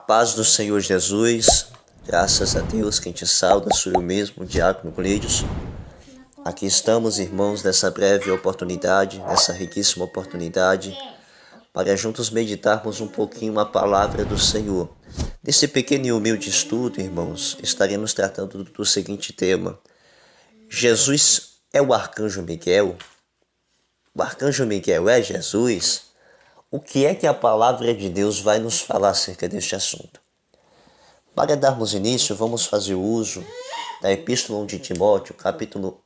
paz do Senhor Jesus, graças a Deus, quem te sauda, sou eu mesmo, Diácono Cleides. Aqui estamos, irmãos, nessa breve oportunidade, nessa riquíssima oportunidade, para juntos meditarmos um pouquinho a palavra do Senhor. Nesse pequeno e humilde estudo, irmãos, estaremos tratando do seguinte tema: Jesus é o Arcanjo Miguel? O Arcanjo Miguel é Jesus? O que é que a palavra de Deus vai nos falar acerca deste assunto? Para darmos início, vamos fazer uso da Epístola de Timóteo, capítulo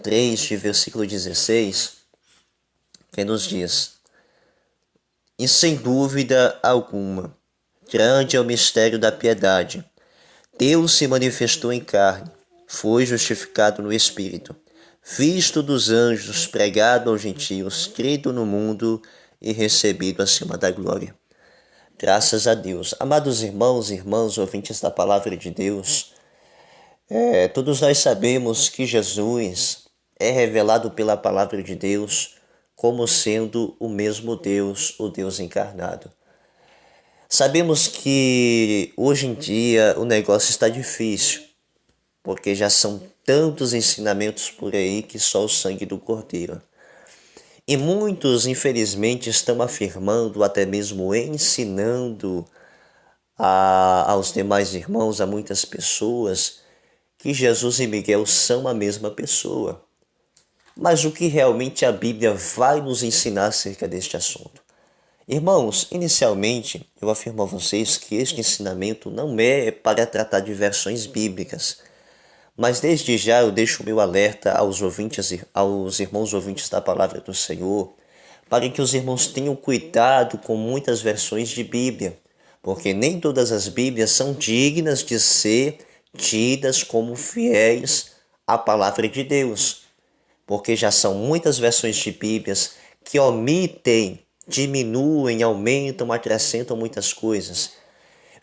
3, de versículo 16, que nos diz: E sem dúvida alguma, grande é o mistério da piedade. Deus se manifestou em carne, foi justificado no Espírito, visto dos anjos, pregado aos gentios, crido no mundo e recebido acima da glória. Graças a Deus. Amados irmãos e irmãs, ouvintes da palavra de Deus, todos nós sabemos que Jesus é revelado pela palavra de Deus como sendo o mesmo Deus, o Deus encarnado. Sabemos que hoje em dia o negócio está difícil, porque já são tantos ensinamentos por aí que só o sangue do Cordeiro. E muitos, infelizmente, estão afirmando, até mesmo ensinando aos demais irmãos, a muitas pessoas, que Jesus e Miguel são a mesma pessoa. Mas o que realmente a Bíblia vai nos ensinar acerca deste assunto? Irmãos, inicialmente, eu afirmo a vocês que este ensinamento não é para tratar de versões bíblicas, mas desde já eu deixo o meu alerta aos irmãos ouvintes da palavra do Senhor, para que os irmãos tenham cuidado com muitas versões de Bíblia, porque nem todas as Bíblias são dignas de ser tidas como fiéis à palavra de Deus, porque já são muitas versões de Bíblias que omitem, diminuem, aumentam, acrescentam muitas coisas.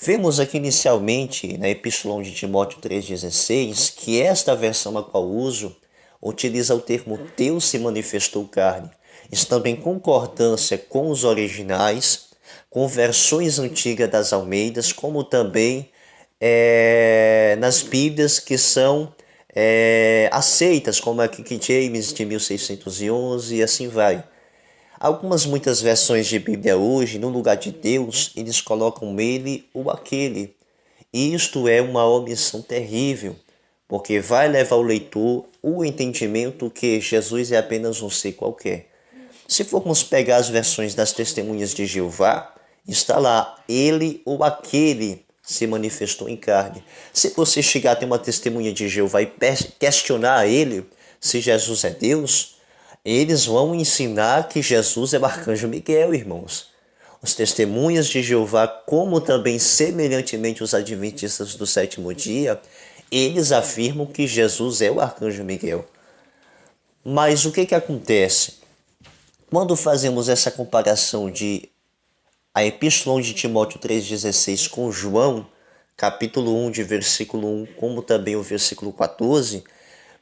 Vemos aqui inicialmente na Epístola de Timóteo 3,16 que esta versão a qual uso utiliza o termo Deus se manifestou carne, estando em concordância com os originais, com versões antigas das Almeidas, como também nas Bíblias que são aceitas, como a King James de 1611 e assim vai. Muitas versões de Bíblia hoje, no lugar de Deus, eles colocam ele ou aquele. E isto é uma omissão terrível, porque vai levar o leitor o entendimento que Jesus é apenas um ser qualquer. Se formos pegar as versões das Testemunhas de Jeová, está lá, ele ou aquele se manifestou em carne. Se você chegar a ter uma testemunha de Jeová e questionar ele se Jesus é Deus, eles vão ensinar que Jesus é o Arcanjo Miguel, irmãos. Os testemunhas de Jeová, como também semelhantemente os adventistas do sétimo dia, eles afirmam que Jesus é o Arcanjo Miguel. Mas o que acontece? Quando fazemos essa comparação de a Epístola de Timóteo 3,16 com João, capítulo 1, de versículo 1, como também o versículo 14,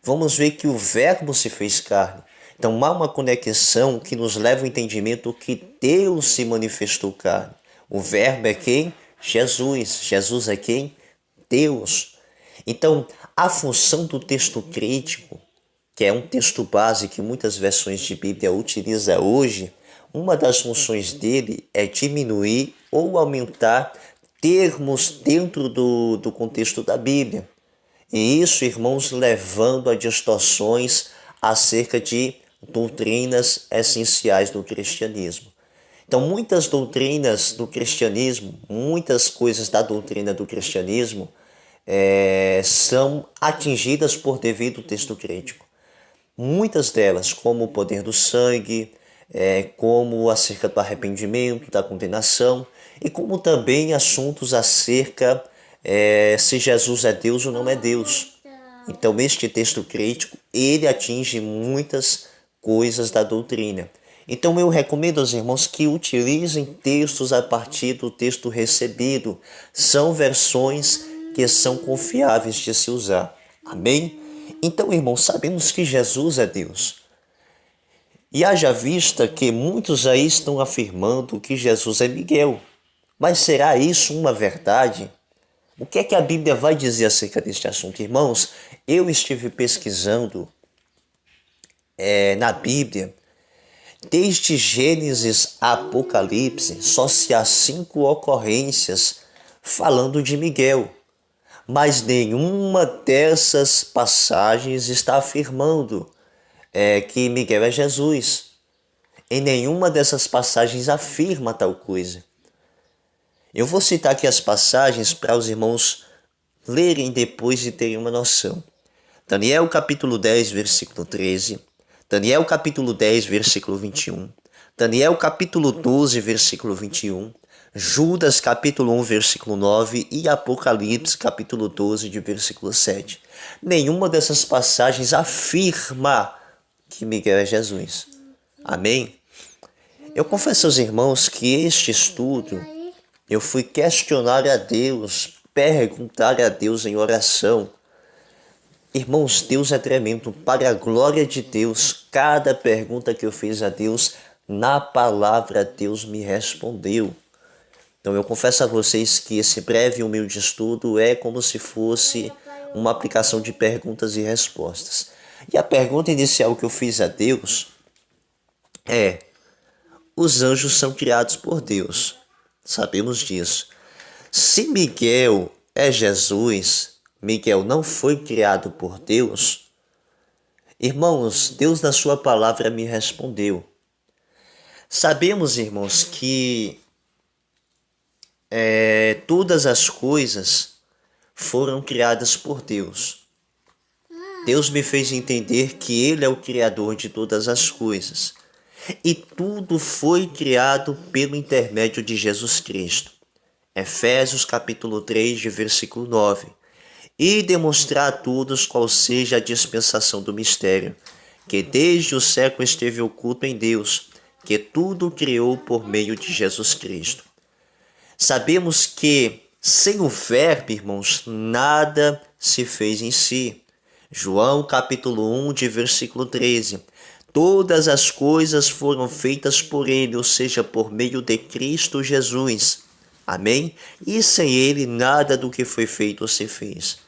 vamos ver que o Verbo se fez carne. Então há uma conexão que nos leva ao entendimento que Deus se manifestou carne. O Verbo é quem? Jesus. Jesus é quem? Deus. Então, a função do texto crítico, que é um texto base que muitas versões de Bíblia utilizam hoje, uma das funções dele é diminuir ou aumentar termos dentro do contexto da Bíblia. E isso, irmãos, levando a distorções acerca de doutrinas essenciais do cristianismo. Então, muitas doutrinas do cristianismo, muitas coisas da doutrina do cristianismo são atingidas por devido ao texto crítico. Muitas delas, como o poder do sangue, como acerca do arrependimento, da condenação, e como também assuntos acerca se Jesus é Deus ou não é Deus. Então, este texto crítico, ele atinge muitas coisas da doutrina. Então, eu recomendo aos irmãos que utilizem textos a partir do texto recebido. São versões que são confiáveis de se usar. Amém? Então, irmãos, sabemos que Jesus é Deus. E haja vista que muitos aí estão afirmando que Jesus é Miguel. Mas será isso uma verdade? O que é que a Bíblia vai dizer acerca deste assunto? Irmãos, eu estive pesquisando na Bíblia, desde Gênesis a Apocalipse, só se há 5 ocorrências falando de Miguel. Mas nenhuma dessas passagens está afirmando que Miguel é Jesus. Em nenhuma dessas passagens afirma tal coisa. Eu vou citar aqui as passagens para os irmãos lerem depois e terem uma noção. Daniel capítulo 10, versículo 13. Daniel capítulo 10, versículo 21. Daniel capítulo 12, versículo 21. Judas capítulo 1, versículo 9 e Apocalipse capítulo 12, de versículo 7. Nenhuma dessas passagens afirma que Miguel é Jesus. Amém? Eu confesso aos irmãos que este estudo eu fui questionar a Deus, perguntar a Deus em oração. Irmãos, Deus é tremendo. Para a glória de Deus, cada pergunta que eu fiz a Deus, na palavra Deus me respondeu. Então eu confesso a vocês que esse breve e humilde estudo é como se fosse uma aplicação de perguntas e respostas. E a pergunta inicial que eu fiz a Deus é: os anjos são criados por Deus. Sabemos disso. Se Miguel é Jesus, Miguel não foi criado por Deus? Irmãos, Deus na sua palavra me respondeu. Sabemos, irmãos, que todas as coisas foram criadas por Deus. Deus me fez entender que Ele é o Criador de todas as coisas. E tudo foi criado pelo intermédio de Jesus Cristo. Efésios capítulo 3, de versículo 9. E demonstrar a todos qual seja a dispensação do mistério, que desde o século esteve oculto em Deus, que tudo criou por meio de Jesus Cristo. Sabemos que sem o Verbo, irmãos, nada se fez em si. João capítulo 1, de versículo 13. Todas as coisas foram feitas por Ele, ou seja, por meio de Cristo Jesus. Amém? E sem Ele nada do que foi feito se fez.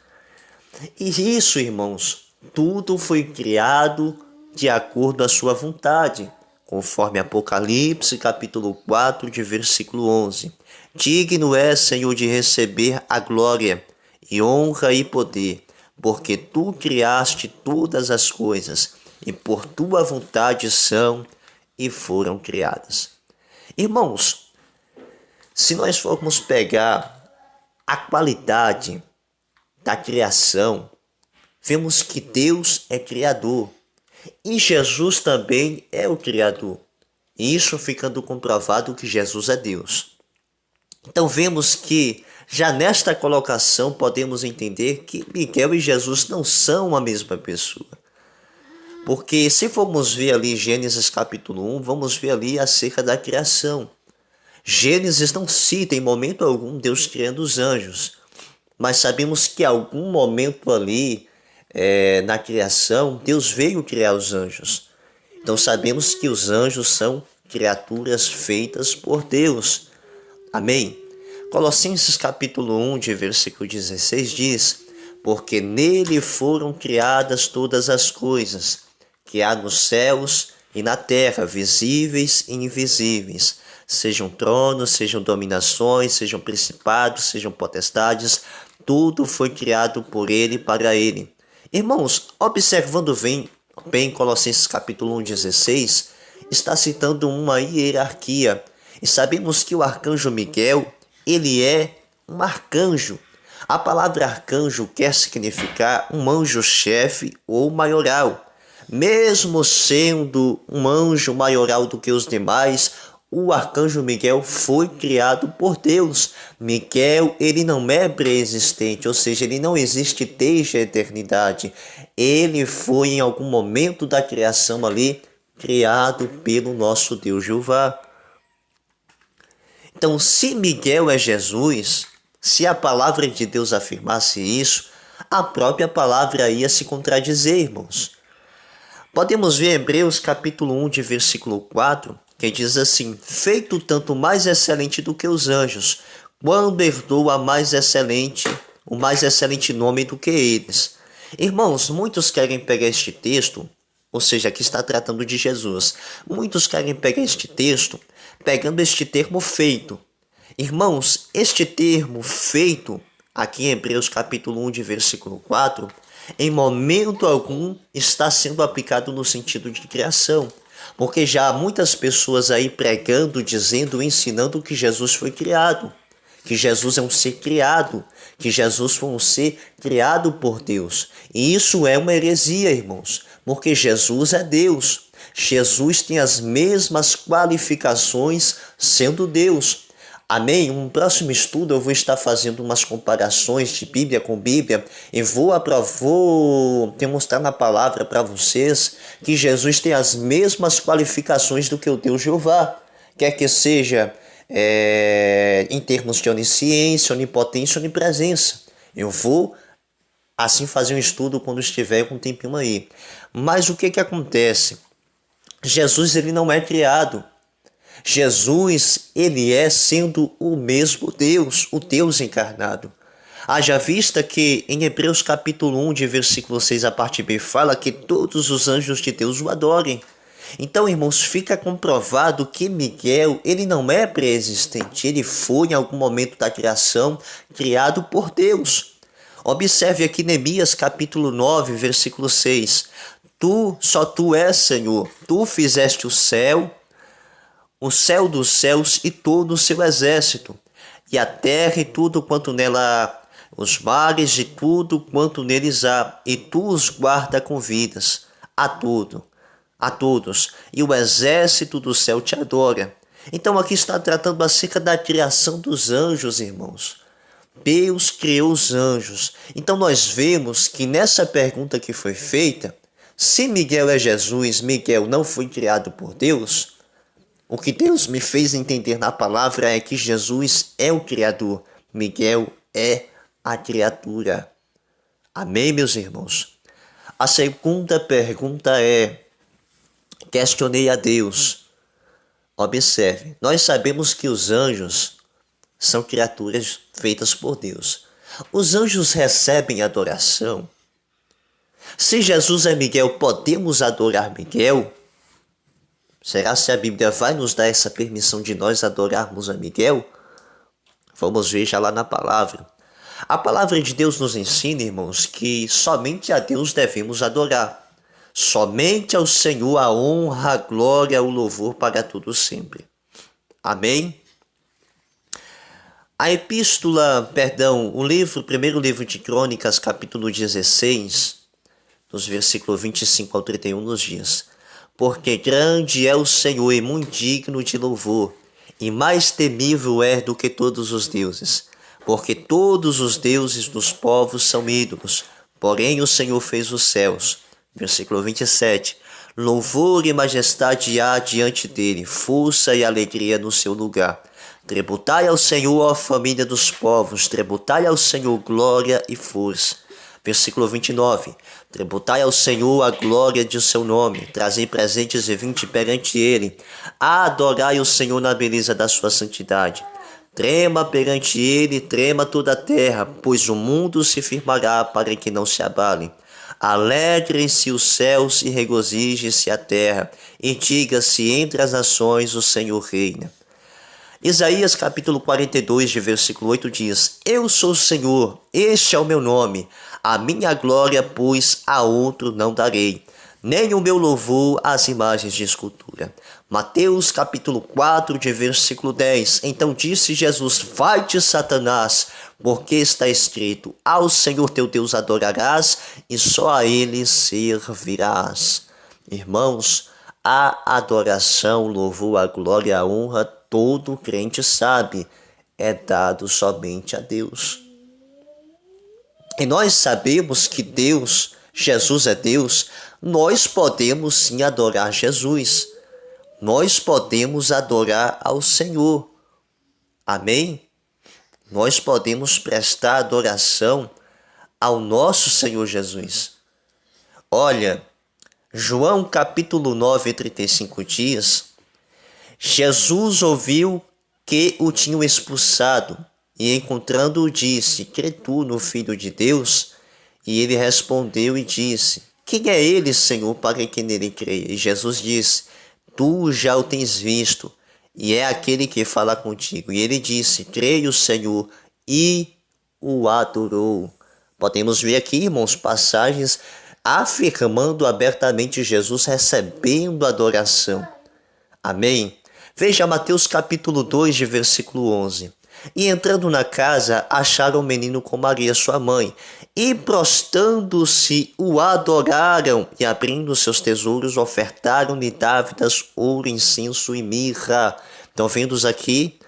E isso, irmãos, tudo foi criado de acordo à sua vontade, conforme Apocalipse capítulo 4, de versículo 11. Digno é, Senhor, de receber a glória e honra e poder, porque Tu criaste todas as coisas, e por Tua vontade são e foram criadas. Irmãos, se nós formos pegar a qualidade da criação, vemos que Deus é Criador e Jesus também é o Criador. Isso ficando comprovado que Jesus é Deus. Então vemos que já nesta colocação podemos entender que Miguel e Jesus não são a mesma pessoa. Porque se formos ver ali Gênesis capítulo 1, vamos ver ali acerca da criação. Gênesis não cita em momento algum Deus criando os anjos. Mas sabemos que em algum momento ali, na criação, Deus veio criar os anjos. Então sabemos que os anjos são criaturas feitas por Deus. Amém? Colossenses capítulo 1, de versículo 16 diz: porque nele foram criadas todas as coisas, que há nos céus e na terra, visíveis e invisíveis, sejam tronos, sejam dominações, sejam principados, sejam potestades, tudo foi criado por Ele e para Ele. Irmãos, observando bem Colossenses capítulo 1, 16, está citando uma hierarquia. E sabemos que o arcanjo Miguel, ele é um arcanjo. A palavra arcanjo quer significar um anjo-chefe ou maioral. Mesmo sendo um anjo maioral do que os demais, o arcanjo Miguel foi criado por Deus. Miguel, ele não é pré-existente, ou seja, ele não existe desde a eternidade. Ele foi em algum momento da criação ali, criado pelo nosso Deus Jeová. Então, se Miguel é Jesus, se a palavra de Deus afirmasse isso, a própria palavra ia se contradizer, irmãos. Podemos ver Hebreus capítulo 1, de versículo 4, que diz assim: feito tanto mais excelente do que os anjos, quando herdou o mais excelente nome do que eles. Irmãos, muitos querem pegar este texto, ou seja, aqui está tratando de Jesus. Muitos querem pegar este texto, pegando este termo feito. Irmãos, este termo feito, aqui em Hebreus capítulo 1, de versículo 4, em momento algum está sendo aplicado no sentido de criação. Porque já há muitas pessoas aí pregando, dizendo, ensinando que Jesus foi criado, que Jesus é um ser criado, que Jesus foi um ser criado por Deus. E isso é uma heresia, irmãos, porque Jesus é Deus. Jesus tem as mesmas qualificações sendo Deus. Amém? Um próximo estudo eu vou estar fazendo umas comparações de Bíblia com Bíblia e vou demonstrar na palavra para vocês que Jesus tem as mesmas qualificações do que o Deus Jeová, quer que seja em termos de onisciência, onipotência, onipresença. Eu vou assim fazer um estudo quando estiver com um tempinho aí. Mas o que acontece? Jesus ele não é criado. Jesus, ele é sendo o mesmo Deus, o Deus encarnado. Haja vista que em Hebreus capítulo 1, de versículo 6, a parte B, fala que todos os anjos de Deus o adorem. Então, irmãos, fica comprovado que Miguel, ele não é pré-existente, ele foi em algum momento da criação criado por Deus. Observe aqui Neemias capítulo 9, versículo 6. Só tu és, Senhor, tu fizeste o céu dos céus e todo o seu exército, e a terra e tudo quanto nela há, os mares e tudo quanto neles há, e tu os guarda com vidas, a todos, e o exército do céu te adora. Então aqui está tratando acerca da criação dos anjos, irmãos. Deus criou os anjos. Então nós vemos que nessa pergunta que foi feita, se Miguel é Jesus, Miguel não foi criado por Deus. O que Deus me fez entender na palavra é que Jesus é o Criador, Miguel é a criatura. Amém, meus irmãos? A segunda pergunta é: questionei a Deus. Observe, nós sabemos que os anjos são criaturas feitas por Deus. Os anjos recebem adoração. Se Jesus é Miguel, podemos adorar Miguel? Será se a Bíblia vai nos dar essa permissão de nós adorarmos a Miguel? Vamos ver já lá na palavra. A palavra de Deus nos ensina, irmãos, que somente a Deus devemos adorar. Somente ao Senhor a honra, a glória, o louvor para tudo sempre. Amém? O primeiro livro de Crônicas, capítulo 16, dos versículos 25 ao 31, nos diz: porque grande é o Senhor e muito digno de louvor, e mais temível é do que todos os deuses. Porque todos os deuses dos povos são ídolos, porém o Senhor fez os céus. Versículo 27. Louvor e majestade há diante dele, força e alegria no seu lugar. Tributai ao Senhor, ó família dos povos, tributai ao Senhor glória e força. Versículo 29. Tributai ao Senhor a glória de seu nome, trazei presentes e vinde perante ele. Adorai o Senhor na beleza da sua santidade. Trema perante ele, trema toda a terra, pois o mundo se firmará para que não se abale. Alegrem-se os céus e regozije-se a terra, e diga-se entre as nações: o Senhor reina. Isaías capítulo 42, de versículo 8 diz: eu sou o Senhor, este é o meu nome, a minha glória, pois a outro não darei, nem o meu louvor às imagens de escultura. Mateus capítulo 4, de versículo 10. Então disse Jesus: vai-te, Satanás, porque está escrito: ao Senhor teu Deus adorarás e só a ele servirás. Irmãos, a adoração, o louvor, a glória, a honra, todo crente sabe, é dado somente a Deus. E nós sabemos que Deus, Jesus é Deus, nós podemos sim adorar Jesus. Nós podemos adorar ao Senhor. Amém? Nós podemos prestar adoração ao nosso Senhor Jesus. Olha, João capítulo 9, 35 diz Jesus ouviu que o tinham expulsado e, encontrando-o, disse: crê tu no Filho de Deus? E ele respondeu e disse: quem é ele, Senhor, para que nele creia? E Jesus disse: tu já o tens visto, e é aquele que fala contigo. E ele disse: creio, Senhor, e o adorou. Podemos ver aqui, irmãos, passagens afirmando abertamente Jesus recebendo adoração. Amém? Veja Mateus capítulo 2, de versículo 11. E entrando na casa, acharam o menino com Maria, sua mãe, e prostrando-se, o adoraram, e abrindo seus tesouros, ofertaram-lhe dávidas, ouro, incenso e mirra. Então, vendo aqui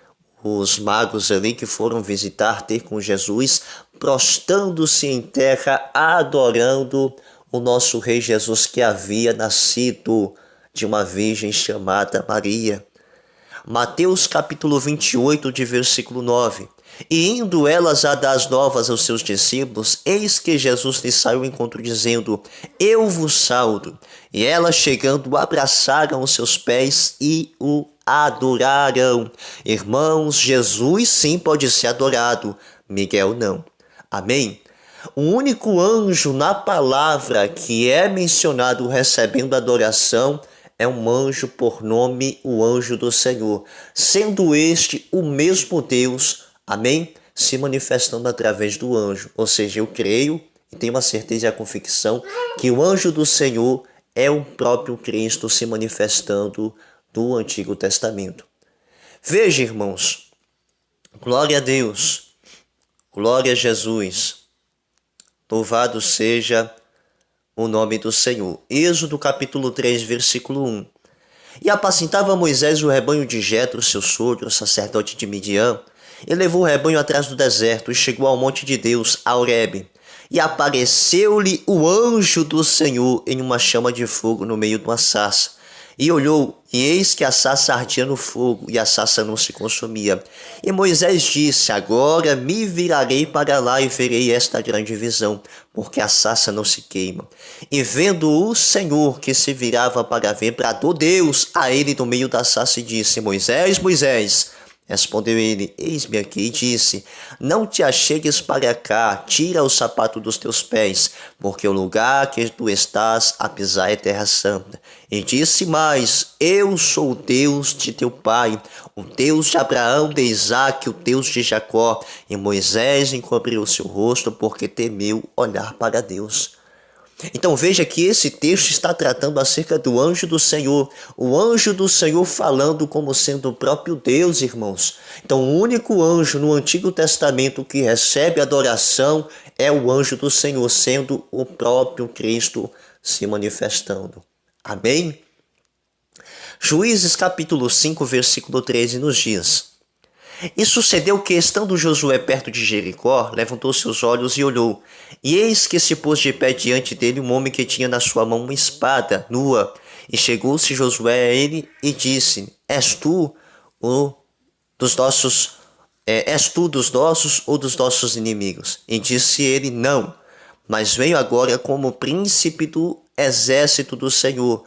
os magos ali que foram visitar, ter com Jesus, prostrando-se em terra, adorando o nosso Rei Jesus, que havia nascido de uma virgem chamada Maria. Mateus capítulo 28, de versículo 9. E indo elas a dar as novas aos seus discípulos, eis que Jesus lhes saiu ao encontro, dizendo: eu vos saldo. E elas, chegando, abraçaram os seus pés e o adoraram. Irmãos, Jesus sim pode ser adorado, Miguel não. Amém? O único anjo na palavra que é mencionado recebendo adoração é um anjo por nome, o anjo do Senhor, sendo este o mesmo Deus, amém? Se manifestando através do anjo. Ou seja, eu creio e tenho a certeza e a convicção que o anjo do Senhor é o próprio Cristo se manifestando do Antigo Testamento. Veja, irmãos, glória a Deus, glória a Jesus, louvado seja o nome do Senhor. Êxodo capítulo 3, versículo 1. E apacentava Moisés o rebanho de Jetro, seu sogro, sacerdote de Midian, e levou o rebanho atrás do deserto, e chegou ao monte de Deus, a Horebe. E apareceu-lhe o anjo do Senhor em uma chama de fogo no meio de uma sarça. E olhou, e eis que a sarça ardia no fogo, e a sarça não se consumia. E Moisés disse: agora me virarei para lá e verei esta grande visão, porque a sarça não se queima. E vendo o Senhor que se virava para ver, bradou Deus a ele no meio da sarça e disse: Moisés, Moisés. Respondeu ele: eis-me aqui. E disse: não te achegues para cá, tira o sapato dos teus pés, porque o lugar que tu estás a pisar é terra santa. E disse mais: eu sou o Deus de teu pai, o Deus de Abraão, de Isaque, o Deus de Jacó. E Moisés encobriu o seu rosto, porque temeu olhar para Deus. Então veja que esse texto está tratando acerca do anjo do Senhor. O anjo do Senhor falando como sendo o próprio Deus, irmãos. Então o único anjo no Antigo Testamento que recebe adoração é o anjo do Senhor, sendo o próprio Cristo se manifestando. Amém? Juízes capítulo 5, versículo 13 nos diz: e sucedeu que, estando Josué perto de Jericó, levantou seus olhos e olhou. E eis que se pôs de pé diante dele um homem que tinha na sua mão uma espada nua. E chegou-se Josué a ele e disse: és tu dos nossos ou dos nossos inimigos? E disse ele: não, mas venho agora como príncipe do exército do Senhor.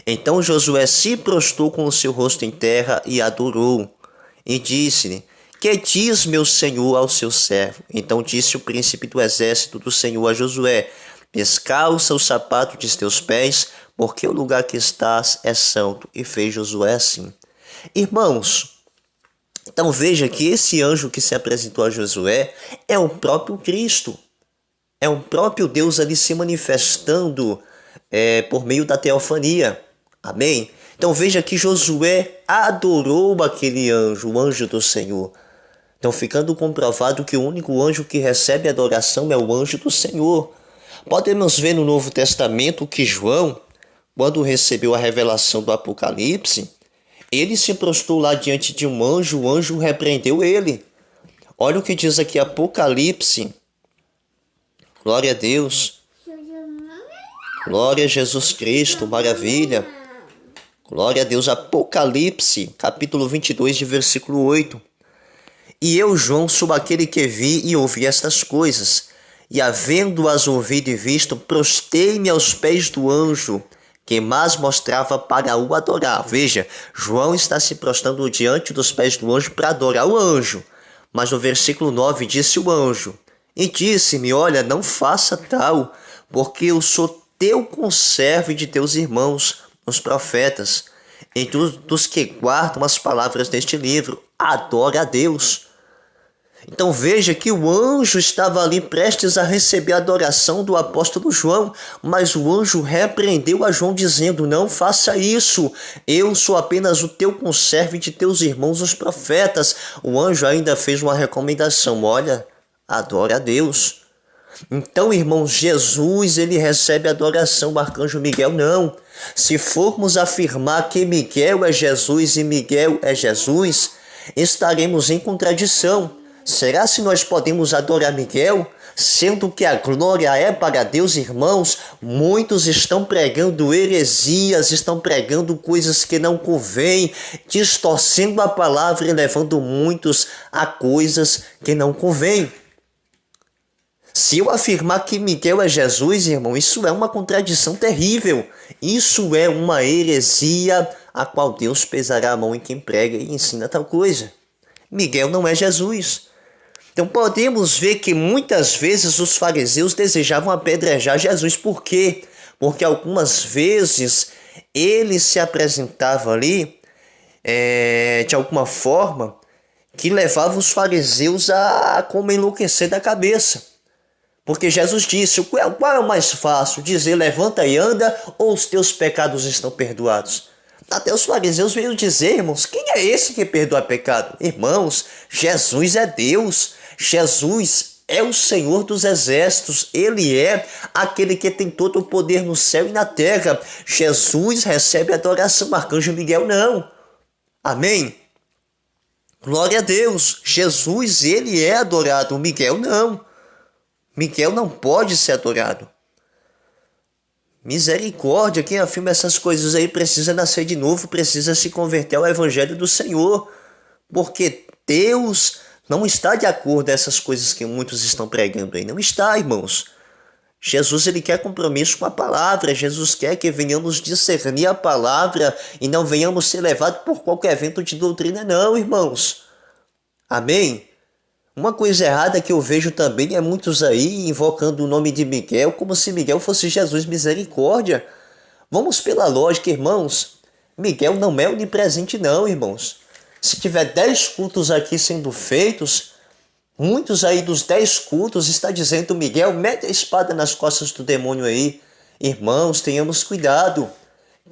Então Josué se prostrou com o seu rosto em terra e adorou. E disse-lhe: que diz meu senhor ao seu servo? Então disse o príncipe do exército do Senhor a Josué: descalça o sapato de teus pés, porque o lugar que estás é santo. E fez Josué assim. Irmãos, então veja que esse anjo que se apresentou a Josué é o próprio Cristo. É o próprio Deus ali se manifestando por meio da teofania. Amém? Então veja que Josué adorou aquele anjo, o anjo do Senhor. Então ficando comprovado que o único anjo que recebe adoração é o anjo do Senhor. Podemos ver no Novo Testamento que João, quando recebeu a revelação do Apocalipse, ele se prostrou lá diante de um anjo, o anjo repreendeu ele. Olha o que diz aqui Apocalipse. Glória a Deus. Glória a Jesus Cristo, maravilha. Glória a Deus. Apocalipse, capítulo 22, de versículo 8. E eu, João, sou aquele que vi e ouvi estas coisas. E havendo-as ouvido e visto, prostei-me aos pés do anjo que mais mostrava para o adorar. Veja, João está se prostrando diante dos pés do anjo para adorar o anjo. Mas no versículo 9 disse o anjo, e disse-me, olha, não faça tal, porque eu sou teu conservo e de teus irmãos, os profetas, e dos que guardam as palavras deste livro, adora a Deus. Então veja que o anjo estava ali prestes a receber a adoração do apóstolo João, mas o anjo repreendeu a João dizendo, não faça isso, eu sou apenas o teu conservo e de teus irmãos os profetas. O anjo ainda fez uma recomendação, olha, adora a Deus. Então, irmãos, Jesus, ele recebe adoração, o arcanjo Miguel não. Se formos afirmar que Miguel é Jesus e Miguel é Jesus, estaremos em contradição. Será se nós podemos adorar Miguel, sendo que a glória é para Deus, irmãos? Muitos estão pregando heresias, estão pregando coisas que não convêm, distorcendo a palavra e levando muitos a coisas que não convêm. Se eu afirmar que Miguel é Jesus, irmão, isso é uma contradição terrível. Isso é uma heresia a qual Deus pesará a mão em quem prega e ensina tal coisa. Miguel não é Jesus. Então podemos ver que muitas vezes os fariseus desejavam apedrejar Jesus. Por quê? Porque algumas vezes ele se apresentava ali de alguma forma que levava os fariseus a como enlouquecer da cabeça. Porque Jesus disse, qual é o mais fácil? Dizer, levanta e anda, ou os teus pecados estão perdoados? Até os fariseus veio dizer, irmãos, quem é esse que perdoa pecado? Irmãos, Jesus é Deus. Jesus é o Senhor dos exércitos. Ele é aquele que tem todo o poder no céu e na terra. Jesus recebe adoração, arcanjo Miguel não. Amém? Glória a Deus. Jesus, ele é adorado, Miguel não. Miguel não pode ser adorado. Misericórdia, quem afirma essas coisas aí precisa nascer de novo, precisa se converter ao evangelho do Senhor. Porque Deus não está de acordo com essas coisas que muitos estão pregando aí. Não está, irmãos. Jesus, ele quer compromisso com a palavra. Jesus quer que venhamos discernir a palavra e não venhamos ser levados por qualquer vento de doutrina, não, irmãos. Amém? Uma coisa errada que eu vejo também é muitos aí invocando o nome de Miguel como se Miguel fosse Jesus, misericórdia. Vamos pela lógica, irmãos. Miguel não é onipresente não, irmãos. Se tiver 10 cultos aqui sendo feitos, muitos aí dos 10 cultos está dizendo Miguel, mete a espada nas costas do demônio aí. Irmãos, tenhamos cuidado.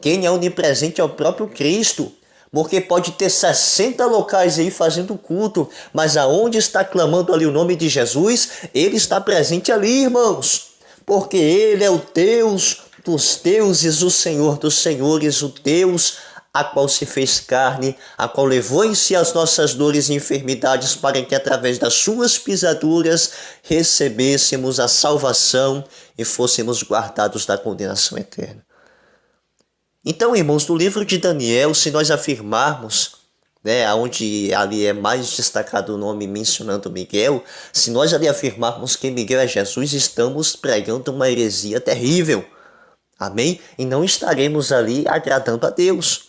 Quem é onipresente é o próprio Cristo. Porque pode ter 60 locais aí fazendo culto, mas aonde está clamando ali o nome de Jesus, ele está presente ali, irmãos. Porque ele é o Deus dos deuses, o Senhor dos senhores, o Deus a qual se fez carne, a qual levou em si as nossas dores e enfermidades para que através das suas pisaduras recebêssemos a salvação e fôssemos guardados da condenação eterna. Então, irmãos, no livro de Daniel, se nós afirmarmos, onde ali é mais destacado o nome mencionando Miguel, se nós ali afirmarmos que Miguel é Jesus, estamos pregando uma heresia terrível. Amém? E não estaremos ali agradando a Deus.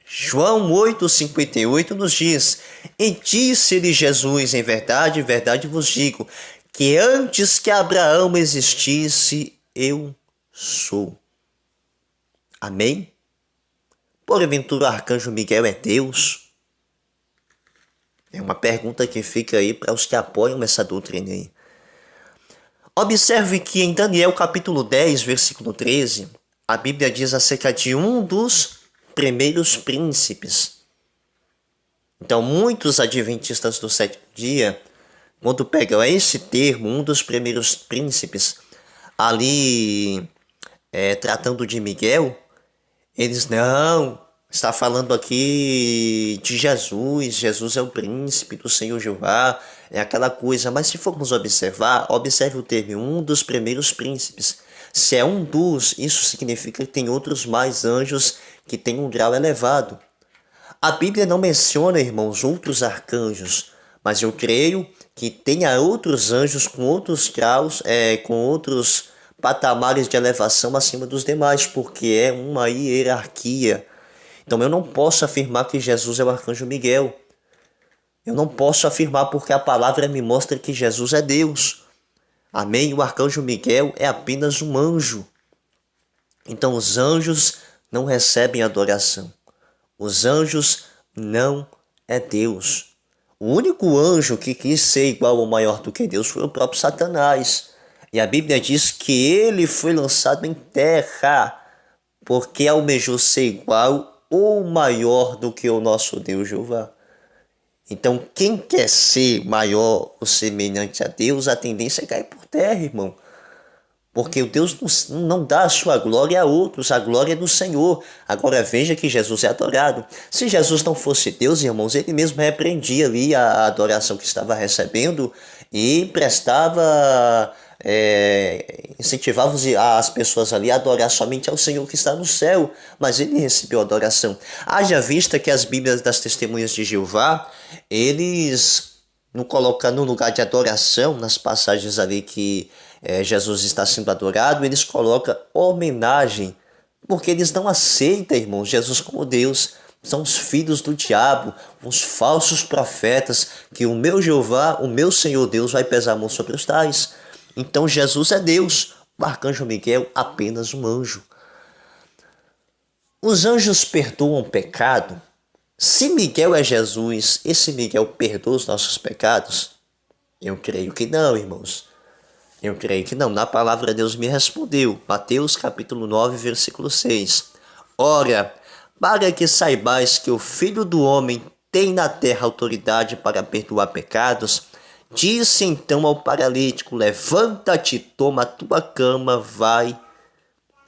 João 8,58 nos diz, e disse-lhe Jesus, em verdade vos digo, que antes que Abraão existisse, eu sou. Amém? Porventura o arcanjo Miguel é Deus? É uma pergunta que fica aí para os que apoiam essa doutrina aí. Observe que em Daniel capítulo 10, versículo 13, a Bíblia diz acerca de um dos primeiros príncipes. Então muitos adventistas do sétimo dia, quando pegam esse termo, um dos primeiros príncipes, ali tratando de Miguel, eles não, está falando aqui de Jesus, Jesus é o príncipe do Senhor Jeová, é aquela coisa, mas se formos observar, observe o termo, um dos primeiros príncipes. Se é um dos, isso significa que tem outros mais anjos que têm um grau elevado. A Bíblia não menciona, irmãos, outros arcanjos, mas eu creio que tenha outros anjos com outros graus, com outros patamares de elevação acima dos demais, porque é uma hierarquia. Então eu não posso afirmar que Jesus é o arcanjo Miguel. Eu não posso afirmar porque a palavra me mostra que Jesus é Deus. Amém? O arcanjo Miguel é apenas um anjo. Então os anjos não recebem adoração. Os anjos não é Deus. O único anjo que quis ser igual ou maior do que Deus foi o próprio Satanás. E a Bíblia diz que ele foi lançado em terra, porque almejou ser igual ou maior do que o nosso Deus Jeová. Então, quem quer ser maior ou semelhante a Deus, a tendência é cair por terra, irmão. Porque o Deus não dá a sua glória a outros, a glória é do Senhor. Agora veja que Jesus é adorado. Se Jesus não fosse Deus, irmãos, ele mesmo repreendia ali a adoração que estava recebendo e prestava, incentivava as pessoas ali a adorar somente ao Senhor que está no céu. Mas ele recebeu adoração. Haja vista que as Bíblias das Testemunhas de Jeová, eles não colocam no lugar de adoração, nas passagens ali que Jesus está sendo adorado, eles colocam homenagem, porque eles não aceitam, irmãos, Jesus como Deus. São os filhos do diabo, os falsos profetas, que o meu Jeová, o meu Senhor Deus, vai pesar a mão sobre os tais. Então Jesus é Deus, o arcanjo Miguel apenas um anjo. Os anjos perdoam pecado? Se Miguel é Jesus, esse Miguel perdoa os nossos pecados? Eu creio que não, irmãos. Eu creio que não. Na palavra Deus me respondeu. Mateus capítulo 9, versículo 6. Ora, para que saibais que o Filho do Homem tem na terra autoridade para perdoar pecados, disse então ao paralítico: levanta-te, toma a tua cama, vai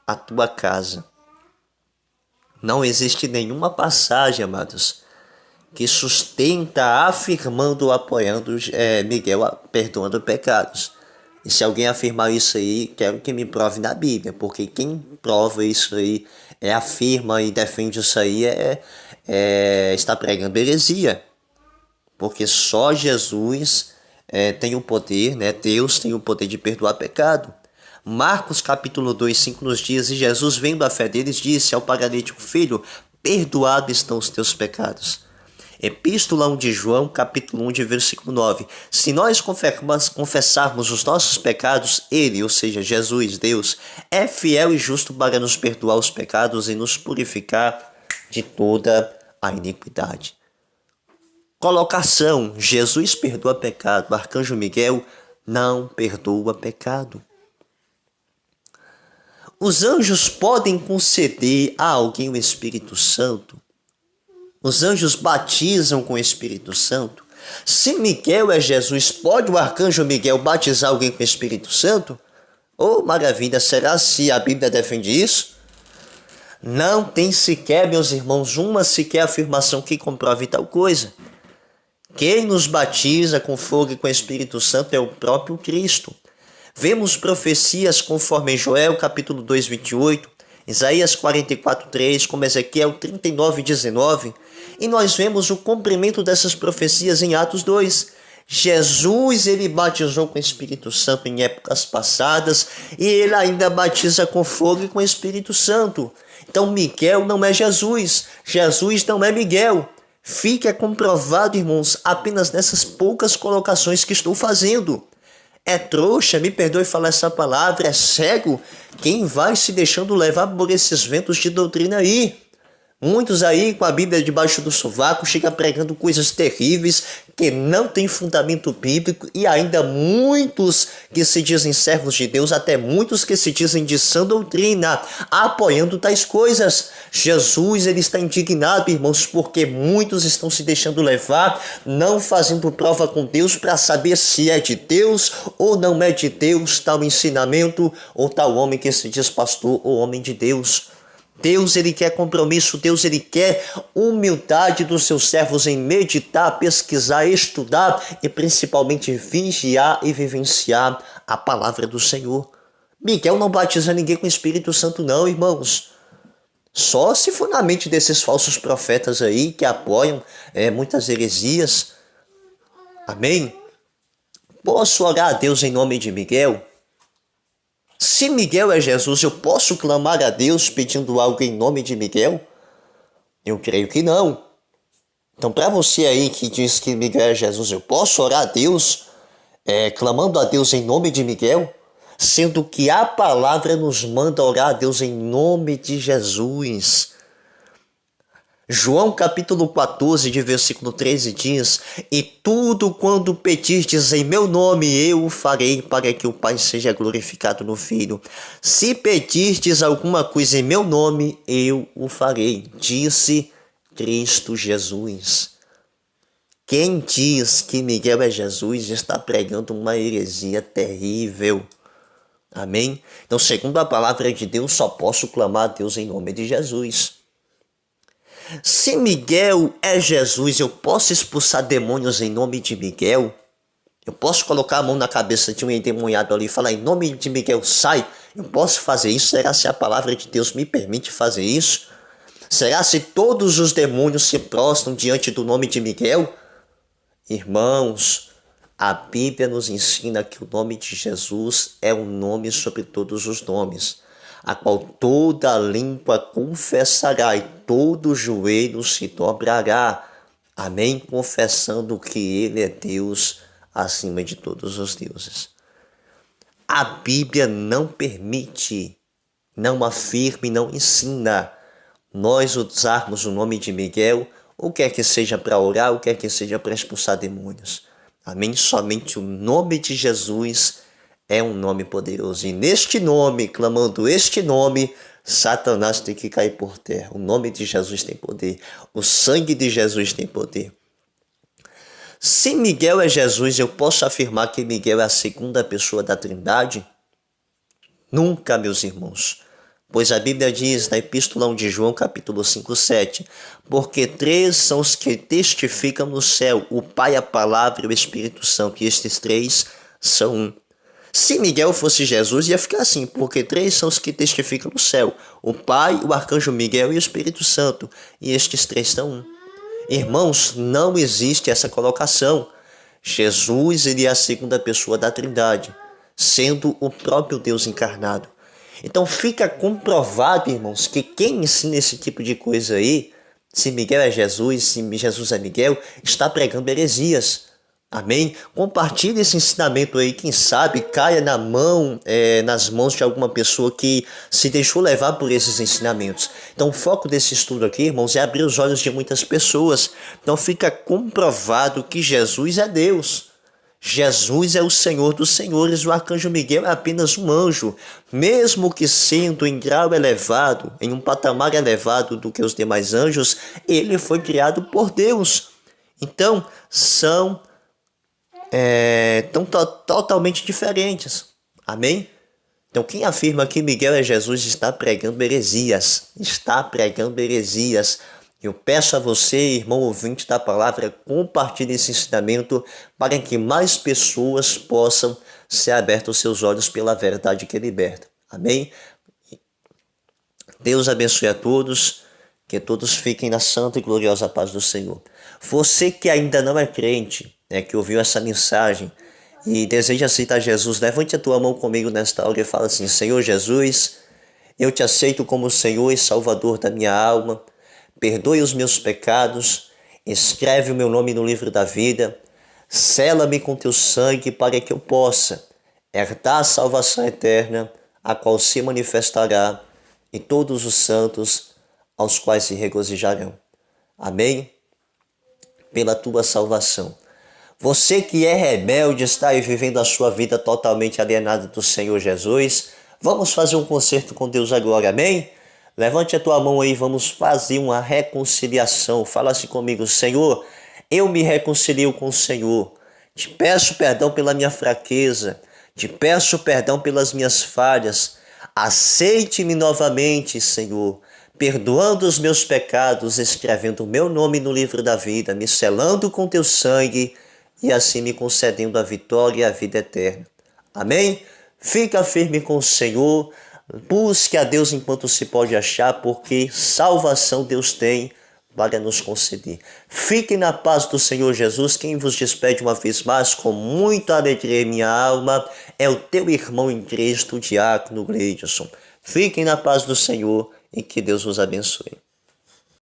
à tua casa. Não existe nenhuma passagem, amados, que sustenta afirmando ou apoiando Miguel perdoando pecados. E se alguém afirmar isso aí, quero que me prove na Bíblia, porque quem prova isso aí, afirma e defende isso aí, está pregando heresia. Porque só Jesus tem o poder, né? Deus tem o poder de perdoar pecado. Marcos capítulo 2, 5 nos diz: e Jesus, vendo a fé deles, disse ao paralítico: filho, perdoados estão os teus pecados. Epístola 1 de João, capítulo 1, de versículo 9. Se nós confessarmos os nossos pecados, ele, ou seja, Jesus, Deus, é fiel e justo para nos perdoar os pecados e nos purificar de toda a iniquidade. Colocação: Jesus perdoa pecado, o arcanjo Miguel não perdoa pecado. Os anjos podem conceder a alguém o Espírito Santo? Os anjos batizam com o Espírito Santo? Se Miguel é Jesus, pode o arcanjo Miguel batizar alguém com o Espírito Santo? Oh, maravilha! Será se a Bíblia defende isso? Não tem sequer, meus irmãos, uma sequer afirmação que comprove tal coisa. Quem nos batiza com fogo e com o Espírito Santo é o próprio Cristo. Vemos profecias conforme Joel capítulo 2, 28, Isaías 44, 3, como Ezequiel 39, 19, e nós vemos o cumprimento dessas profecias em Atos 2. Jesus, ele batizou com o Espírito Santo em épocas passadas, e ele ainda batiza com fogo e com o Espírito Santo. Então Miguel não é Jesus, Jesus não é Miguel. Fica comprovado, irmãos, apenas nessas poucas colocações que estou fazendo. É trouxa, me perdoe falar essa palavra, é cego quem vai se deixando levar por esses ventos de doutrina aí. Muitos aí com a Bíblia debaixo do sovaco chegam pregando coisas terríveis que não têm fundamento bíblico, e ainda muitos que se dizem servos de Deus, até muitos que se dizem de sã doutrina, apoiando tais coisas. Jesus, ele está indignado, irmãos, porque muitos estão se deixando levar, não fazendo prova com Deus para saber se é de Deus ou não é de Deus tal ensinamento ou tal homem que se diz pastor ou homem de Deus. Deus, ele quer compromisso, Deus, ele quer humildade dos seus servos em meditar, pesquisar, estudar e principalmente vigiar e vivenciar a palavra do Senhor. Miguel não batiza ninguém com o Espírito Santo não, irmãos. Só se for na mente desses falsos profetas aí que apoiam muitas heresias. Amém? Posso orar a Deus em nome de Miguel? Se Miguel é Jesus, eu posso clamar a Deus pedindo algo em nome de Miguel? Eu creio que não. Então, para você aí que diz que Miguel é Jesus, eu posso orar a Deus, clamando a Deus em nome de Miguel? Sendo que a palavra nos manda orar a Deus em nome de Jesus. João capítulo 14, de versículo 13 diz: E tudo quando pedirdes em meu nome, eu o farei, para que o Pai seja glorificado no Filho. Se pedirdes alguma coisa em meu nome, eu o farei, disse Cristo Jesus. Quem diz que Miguel é Jesus está pregando uma heresia terrível. Amém? Então, segundo a palavra de Deus, só posso clamar a Deus em nome de Jesus. Se Miguel é Jesus, eu posso expulsar demônios em nome de Miguel? Eu posso colocar a mão na cabeça de um endemoniado ali e falar em nome de Miguel, sai? Eu posso fazer isso? Será se a palavra de Deus me permite fazer isso? Será se todos os demônios se prostram diante do nome de Miguel? Irmãos, a Bíblia nos ensina que o nome de Jesus é um nome sobre todos os nomes, a qual toda língua confessará e todo joelho se dobrará. Amém? Confessando que Ele é Deus acima de todos os deuses. A Bíblia não permite, não afirma e não ensina nós usarmos o nome de Miguel, ou quer que seja para orar, ou quer que seja para expulsar demônios. Amém? Somente o nome de Jesus é um nome poderoso. E neste nome, clamando este nome, Satanás tem que cair por terra. O nome de Jesus tem poder. O sangue de Jesus tem poder. Se Miguel é Jesus, eu posso afirmar que Miguel é a segunda pessoa da Trindade? Nunca, meus irmãos. Pois a Bíblia diz na Epístola de João, capítulo 5, 7, porque três são os que testificam no céu, o Pai, a Palavra e o Espírito Santo, e estes três são um. Se Miguel fosse Jesus, ia ficar assim, porque três são os que testificam no céu, o Pai, o Arcanjo Miguel e o Espírito Santo, e estes três são um. Irmãos, não existe essa colocação. Jesus, ele é a segunda pessoa da Trindade, sendo o próprio Deus encarnado. Então fica comprovado, irmãos, que quem ensina esse tipo de coisa aí, se Miguel é Jesus, se Jesus é Miguel, está pregando heresias. Amém? Compartilhe esse ensinamento aí, quem sabe caia nas mãos de alguma pessoa que se deixou levar por esses ensinamentos. Então o foco desse estudo aqui, irmãos, é abrir os olhos de muitas pessoas. Então fica comprovado que Jesus é Deus. Jesus é o Senhor dos senhores, o arcanjo Miguel é apenas um anjo, mesmo que sendo em grau elevado, em um patamar elevado do que os demais anjos, ele foi criado por Deus. Então, são totalmente diferentes. Amém? Então, quem afirma que Miguel é Jesus está pregando heresias. Está pregando heresias. Eu peço a você, irmão ouvinte da palavra, compartilhe esse ensinamento para que mais pessoas possam ser abertos os seus olhos pela verdade que liberta. Amém? Deus abençoe a todos, que todos fiquem na santa e gloriosa paz do Senhor. Você que ainda não é crente, que ouviu essa mensagem e deseja aceitar Jesus, levante a tua mão comigo nesta hora e fala assim: Senhor Jesus, eu te aceito como Senhor e Salvador da minha alma. Perdoe os meus pecados, escreve o meu nome no livro da vida, sela-me com teu sangue para que eu possa herdar a salvação eterna, a qual se manifestará em todos os santos, aos quais se regozijarão. Amém? Pela tua salvação. Você que é rebelde, está aí vivendo a sua vida totalmente alienada do Senhor Jesus, vamos fazer um concerto com Deus agora, amém? Levante a tua mão aí, vamos fazer uma reconciliação. Fala assim comigo: Senhor, eu me reconcilio com o Senhor. Te peço perdão pela minha fraqueza. Te peço perdão pelas minhas falhas. Aceite-me novamente, Senhor, perdoando os meus pecados, escrevendo o meu nome no livro da vida, me selando com teu sangue e assim me concedendo a vitória e a vida eterna. Amém? Fica firme com o Senhor. Busque a Deus enquanto se pode achar, porque salvação Deus tem vale a nos conceder. Fiquem na paz do Senhor Jesus. Quem vos despede uma vez mais com muita alegria em minha alma é o teu irmão em Cristo, o diácono Gleidson. Fiquem na paz do Senhor e que Deus vos abençoe.